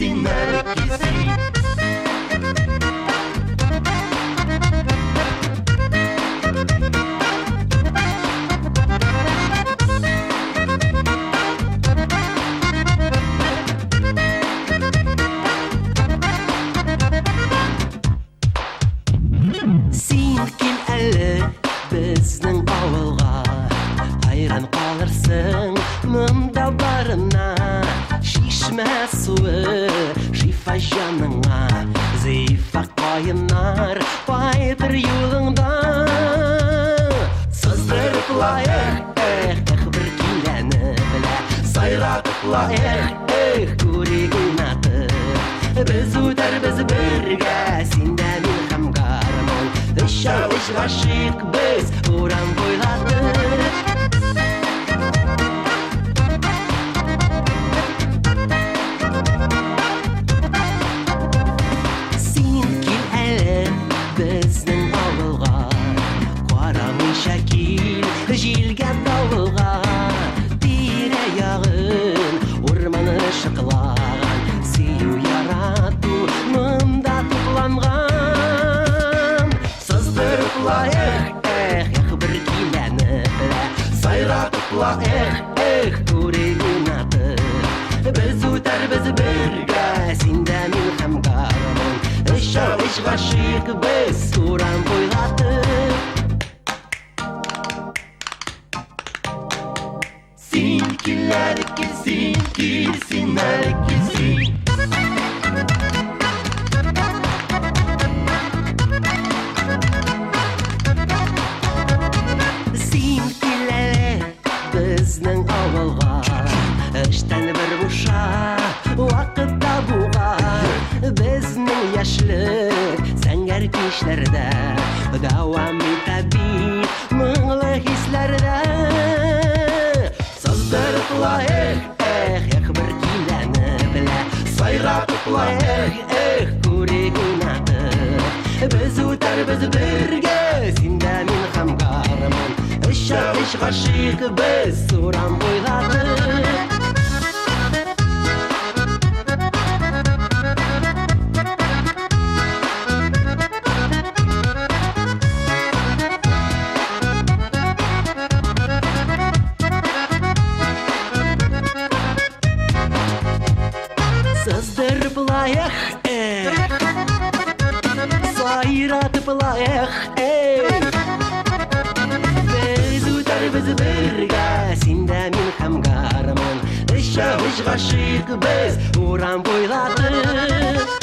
син наркиси. Син кел әлі біздің ауылға, айран қалырсың мұнда барына. Шишмә суы шифа жаныңа, зифа қойынар байтыр юлыңда. Сыздырып лайық, бір келәні білә, сайратып лайық, көреген аты. Біз өтер біз бірге, сенде мен һәм гармон. Үш ғашиқ біз уран бойлатып. Сен кел әлі біздің ауылға, қарамайша кел желге дауылға. Тирә-яғын орманы шықлаған, сүйу ярату мұнда тұпланған. Сыздырып лайық, бір келәні білә, сайратып лайық, көреген аты. Біз өтер біз бірге, сенде мен һәм гармон. Үш ғашиқ біз уран бойлатып. Син кел әлі кел, син әлі кел, син. Сен кел әлі біздің ауылға, іштен бір бұша уақыт табуға. Біздің яшілік сәңгер кешлерді дауам етәбей мұңлы хислерді. Сыздырып лайық, бір келәні білә, сайратып лайық, көреген аты. Біз өтер біз бірге, сенде мен һәм гармон. Үш ғашиқ біз уран бойлатып. Сыздырып лайық, сайратып лайық. Біз өтер біз бірге, сенде мен һәм гармон. Үш ғашиқ біз уран бойлатып.